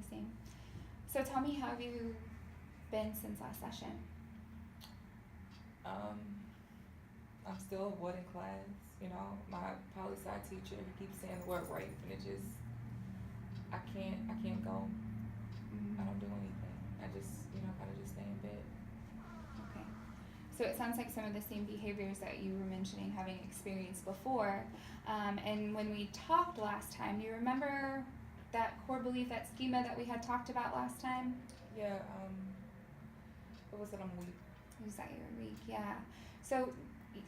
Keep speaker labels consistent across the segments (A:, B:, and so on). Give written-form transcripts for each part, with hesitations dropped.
A: the same. So tell me, how have you been since last session?
B: I'm still avoiding class. You know, my poli sci teacher, he keeps saying the word rape, and it just, I can't go. I don't do anything. I just, kind of just stay in bed.
A: Okay. So it sounds like some of the same behaviors that you were mentioning having experienced before. And when we talked last time, do you remember that core belief, that schema that we had talked about last time?
B: Yeah. What was it? I'm weak.
A: Was that you were weak? Yeah. So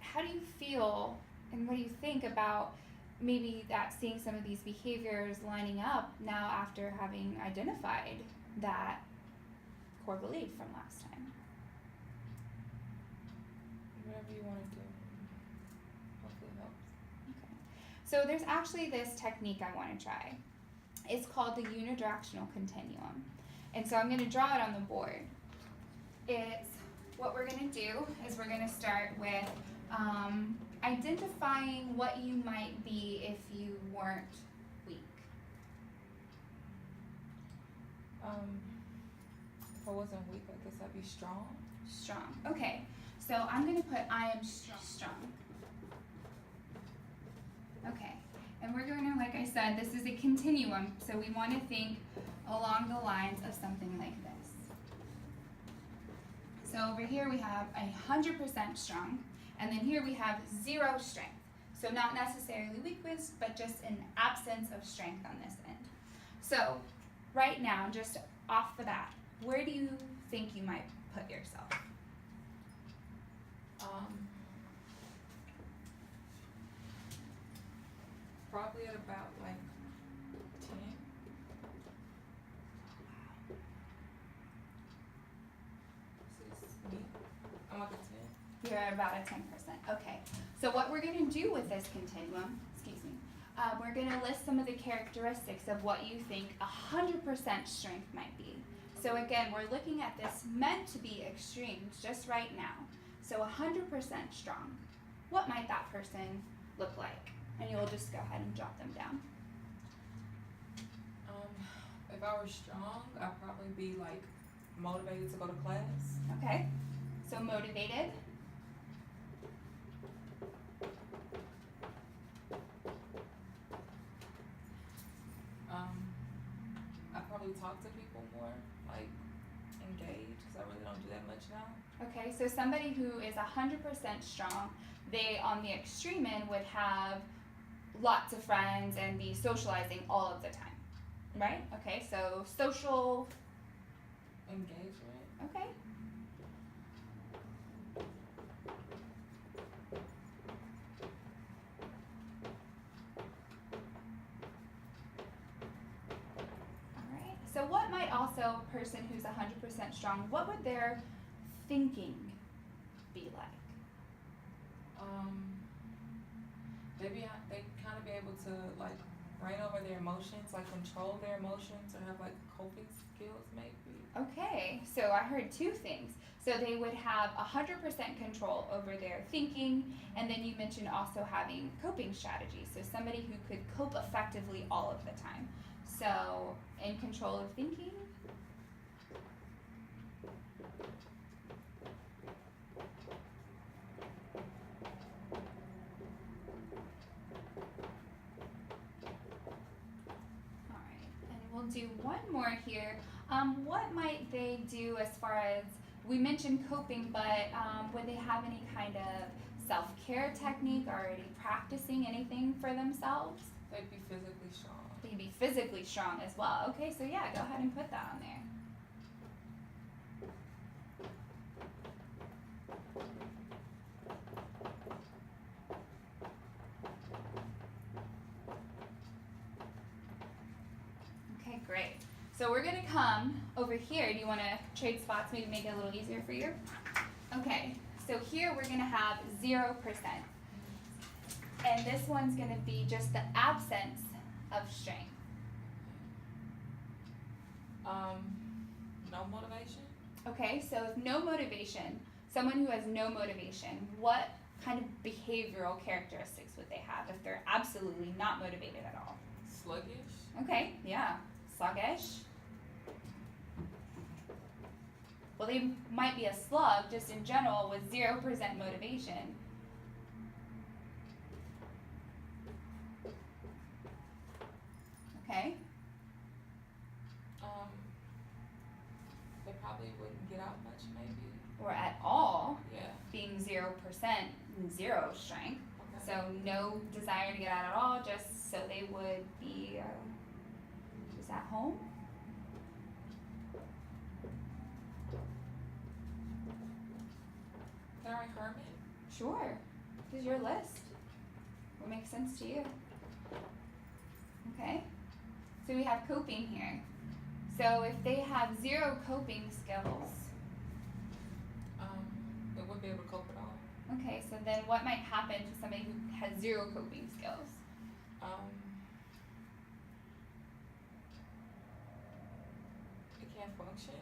A: how do you feel and what do you think about maybe that seeing some of these behaviors lining up now after having identified that core belief from last time?
B: Whatever you want to do. Hopefully it helps.
A: Okay. So there's actually this technique I want to try. It's called the unidirectional continuum. And so I'm going to draw it on the board. What we're going to do is we're going to start with identifying what you might be if you weren't weak.
B: If I wasn't weak, I guess I'd be strong.
A: Strong. Okay. So I'm going to put I am strong. Okay. And we're going to, like I said, this is a continuum, so we want to think along the lines of something like this. So over here we have 100% strong, and then here we have 0 strength. So not necessarily weakness, but just an absence of strength on this end. So right now, just off the bat, where do you think you might put yourself?
B: Probably at about like 10. This is me. I'm like a 10.
A: You're at about a 10%. Okay. So what we're going to do with this continuum, we're going to list some of the characteristics of what you think 100% strength might be. So again, we're looking at this meant to be extremes just right now. So 100% strong. What might that person look like? And you'll just go ahead and jot them down.
B: If I were strong, I'd probably be like motivated to go to class.
A: Okay. So motivated.
B: I probably talk to people more, like engage, because I really don't do that much now.
A: Okay, so somebody who is 100% strong, they on the extreme end would have lots of friends and be socializing all of the time, right? Okay, so social
B: engagement.
A: Okay. Alright, so what might also a person who's 100% strong, what would their thinking be like?
B: They kind of be able to like reign over their emotions, like control their emotions, or have like coping skills maybe.
A: Okay, so I heard 2 things. So they would have 100% control over their thinking, and then you mentioned also having coping strategies. So somebody who could cope effectively all of the time. So in control of thinking. We'll do one more here. What might they do as far as, we mentioned coping, but would they have any kind of self-care technique, already practicing anything for themselves?
B: They'd be physically strong.
A: They'd be physically strong as well. Okay, so yeah, go ahead and put that on there. Okay, great. So we're going to come over here. Do you want to trade spots, maybe make it a little easier for you? Okay, so here we're going to have 0%. And this one's going to be just the absence of strength.
B: No motivation.
A: Okay, so if no motivation, someone who has no motivation, what kind of behavioral characteristics would they have if they're absolutely not motivated at all?
B: Sluggish.
A: Okay, yeah, sluggish. Well, they might be a slug just in general with 0% motivation. Okay?
B: They probably wouldn't get out much, maybe.
A: Or at all,
B: Yeah.
A: being 0%, 0 strength.
B: Okay.
A: So no desire to get out at all, just so they would be just at home.
B: Can I write hermit?
A: Sure. This is your list. What makes sense to you? Okay. So we have coping here. So if they have 0 coping skills,
B: They wouldn't be able to cope at all.
A: okay, so then what might happen to somebody who has 0 coping skills?
B: They can't function,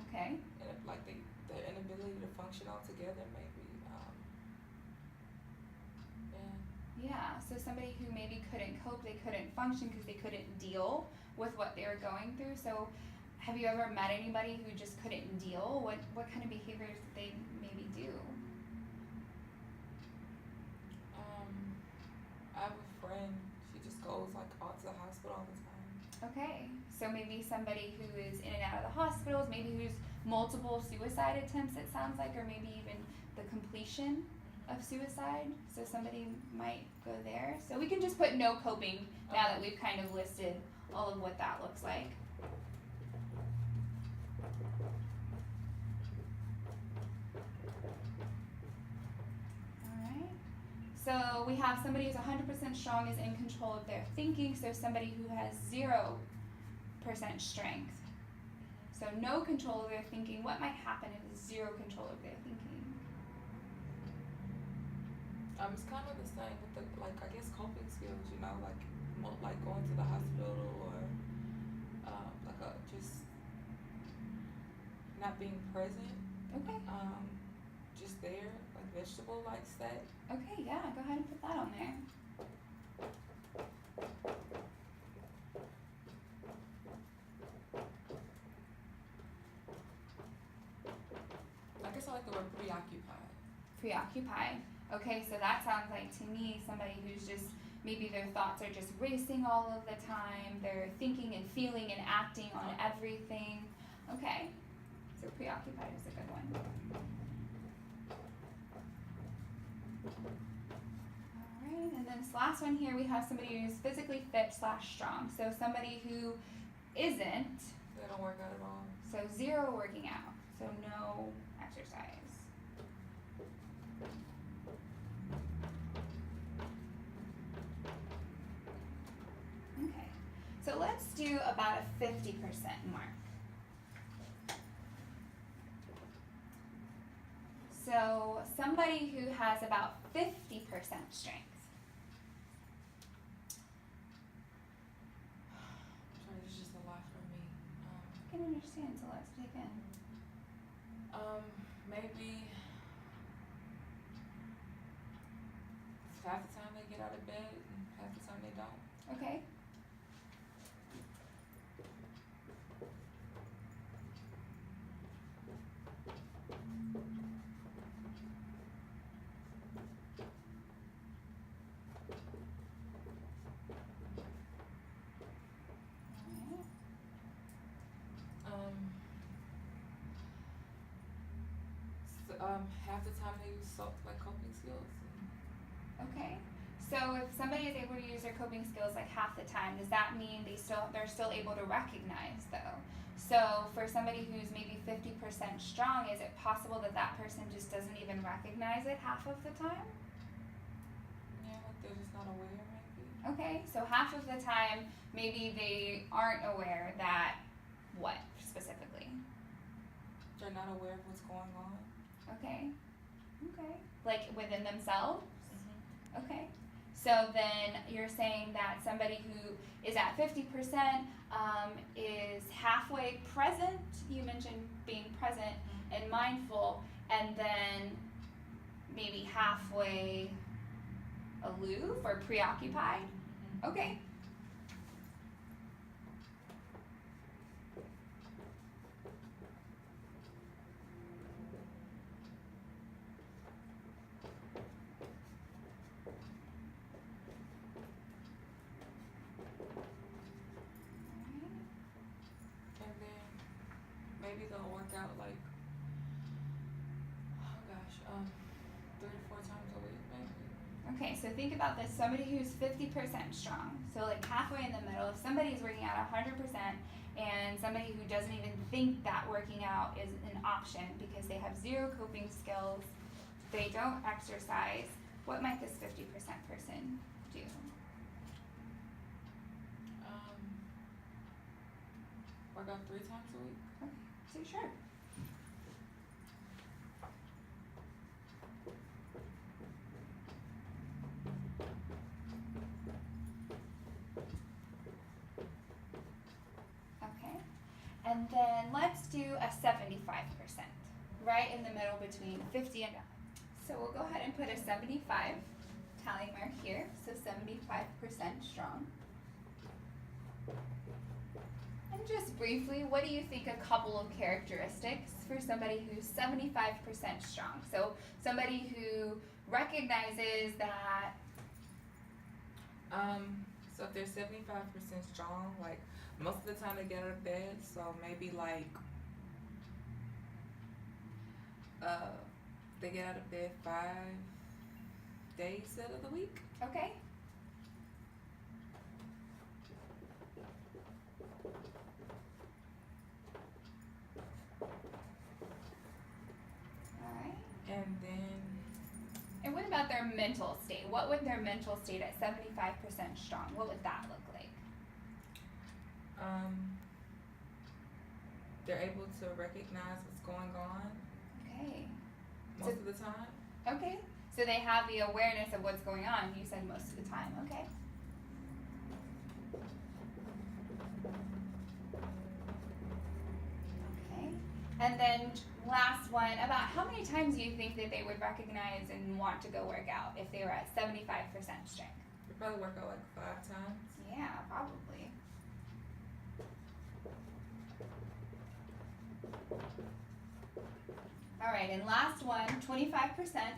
A: Okay.
B: and if, like their inability to function altogether, maybe.
A: Yeah, so somebody who maybe couldn't cope, they couldn't function because they couldn't deal with what they were going through. So have you ever met anybody who just couldn't deal? What kind of behaviors did they maybe do?
B: I have a friend. She just goes like out to the hospital all the time.
A: Okay, so maybe somebody who is in and out of the hospitals, maybe who's multiple suicide attempts, it sounds like, or maybe even the completion of suicide. So somebody might go there. So we can just put no coping now that we've kind of listed all of what that looks like. Alright. So we have somebody who's 100% strong is in control of their thinking. So somebody who has 0% strength. So no control of their thinking. What might happen if there's 0 control of their thinking?
B: It's kind of the same with the, like, I guess coping skills, you know, like going to the hospital or just not being present.
A: Okay.
B: Just there, like vegetable like state.
A: Okay, yeah, go ahead and put that on there.
B: I guess I like the word preoccupied.
A: Preoccupied. Okay, so that sounds like to me somebody who's just maybe their thoughts are just racing all of the time. They're thinking and feeling and acting on everything. Okay, so preoccupied is a good one. Alright, and then this last one here we have somebody who's physically fit / strong. So somebody who isn't,
B: They don't work out at all.
A: so 0 working out, so no exercise. Okay, so let's do about a 50% mark. So somebody who has about 50% strength.
B: Sorry, it's just a lot for me.
A: I can understand, so let's dig in.
B: Maybe half the time they get out of bed and half the time they don't.
A: Okay.
B: Half the time they use like coping skills.
A: Okay. So if somebody is able to use their coping skills like half the time, does that mean they're still able to recognize though? So for somebody who's maybe 50% strong, is it possible that that person just doesn't even recognize it half of the time?
B: Yeah, like they're just not aware maybe.
A: Okay, so half of the time maybe they aren't aware that what specifically?
B: They're not aware of what's going on.
A: Okay. Okay. Like within themselves?
B: Mm-hmm.
A: Okay. So then you're saying that somebody who is at 50% is halfway present. You mentioned being present and mindful, and then maybe halfway aloof or preoccupied. Okay.
B: maybe they'll work out like, oh gosh, 3 to 4 times a week, maybe.
A: Okay, so think about this. Somebody who's 50% strong, so like halfway in the middle. If somebody's working out 100% and somebody who doesn't even think that working out is an option because they have zero coping skills, they don't exercise, what might this 50% person do?
B: Work out 3 times a week.
A: Okay, so sure. Okay, and then let's do a 75%, right in the middle between 50 and 100. So we'll go ahead and put a 75 tally mark here, so 75% strong. And just briefly, what do you think a couple of characteristics for somebody who's 75% strong? So somebody who recognizes that.
B: So if they're 75% strong, like most of the time they get out of bed, so maybe like they get out of bed 5 days out of the week.
A: Okay. And what about their mental state? What would their mental state at 75% strong? What would that look like?
B: They're able to recognize what's going on.
A: Okay.
B: Most of the time.
A: Okay. So they have the awareness of what's going on. You said most of the time. Okay. Okay. And then last one, about how many times do you think that they would recognize and want to go work out if they were at 75% strength?
B: They probably work out like 5 times.
A: Yeah, probably. All right, and last one, 25%.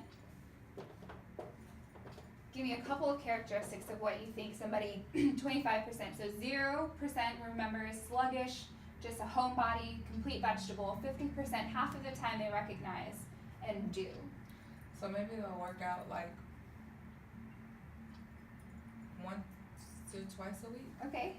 A: Give me a couple of characteristics of what you think somebody, 25%. So 0%, remember, is sluggish, just a homebody, complete vegetable. 50%, half of the time they recognize and do.
B: So maybe they'll work out like 1 to twice a week.
A: Okay.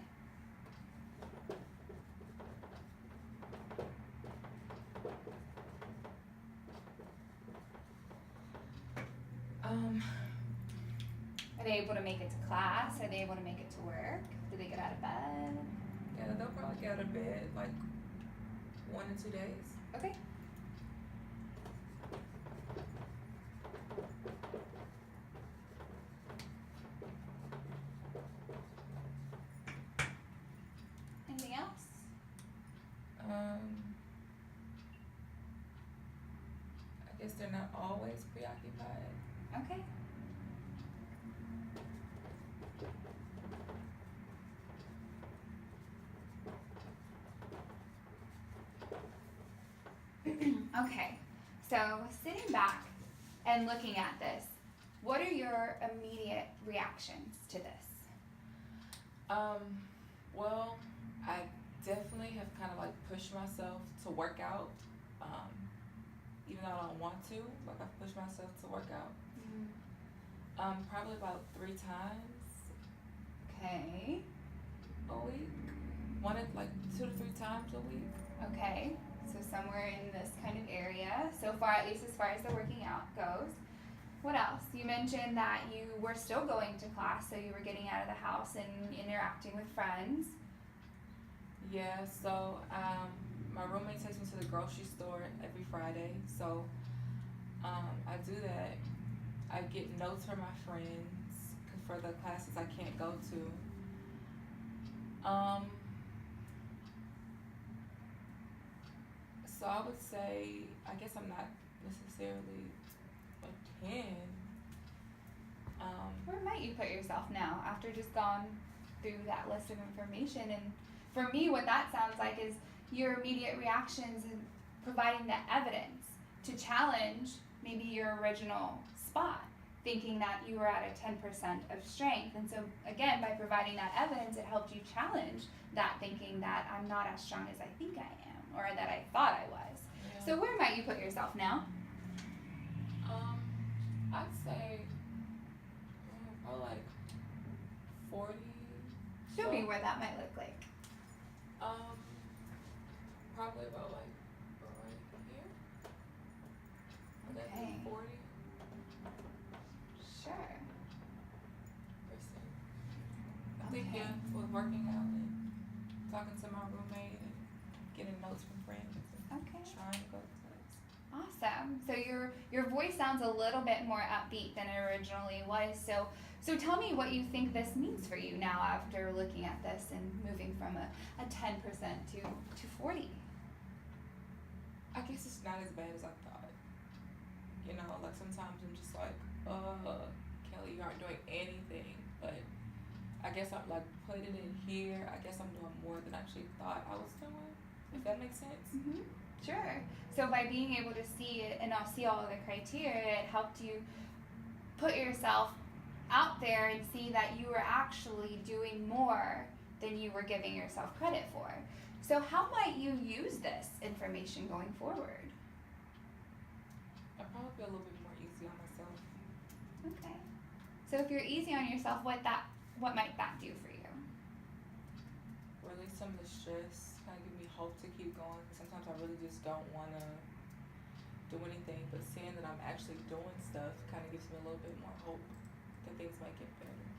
A: Are they able to make it to class? Are they able to make it to work? Do they get out of bed?
B: Yeah, they'll probably get out of bed like 1 to 2 days.
A: Okay. Anything else?
B: I guess they're not always preoccupied.
A: Okay. Okay, so sitting back and looking at this, what are your immediate reactions to this?
B: Well, I definitely have kind of like pushed myself to work out, even though I don't want to. Like I've pushed myself to work out. Probably about 3 times.
A: Okay.
B: A week. Like 2 to 3 times a week.
A: Okay, so somewhere in this kind of area, so far, at least as far as the working out goes. What else? You mentioned that you were still going to class, so you were getting out of the house and interacting with friends.
B: Yeah, so my roommate takes me to the grocery store every Friday, so I do that. I get notes from my friends for the classes I can't go to. So I would say, I guess I'm not necessarily a 10.
A: Where might you put yourself now after just gone through that list of information? And for me, what that sounds like is your immediate reactions and providing the evidence to challenge maybe your original spot, thinking that you were at a 10% of strength. And so again, by providing that evidence, it helped you challenge that thinking that I'm not as strong as I think I am. or that I thought I was.
B: Yeah.
A: So where might you put yourself now?
B: I'd say probably like 40.
A: Show
B: So,
A: me where that might look like.
B: probably about like right here. Would that
A: Okay.
B: be 40%?
A: Sure.
B: I think,
A: Okay.
B: yeah, with working out and talking to my roommate and getting notes from friends and
A: Okay.
B: trying to go to class.
A: Awesome. So your voice sounds a little bit more upbeat than it originally was. So tell me what you think this means for you now after looking at this and moving from a 10% to 40.
B: I guess it's not as bad as I thought. You know, like sometimes I'm just like, Kelly, you aren't doing anything. But I guess I'm like putting it in here. I guess I'm doing more than I actually thought I was doing. If that makes sense.
A: Mm-hmm. Sure. So by being able to see it and not see all of the criteria, it helped you put yourself out there and see that you were actually doing more than you were giving yourself credit for. So how might you use this information going forward?
B: I'd probably be a little bit more easy on myself.
A: Okay. So if you're easy on yourself, what might that do for you?
B: Release some of the stress, kind of give me hope to keep going. Because sometimes I really just don't want to do anything. But seeing that I'm actually doing stuff kind of gives me a little bit more hope that things might get better.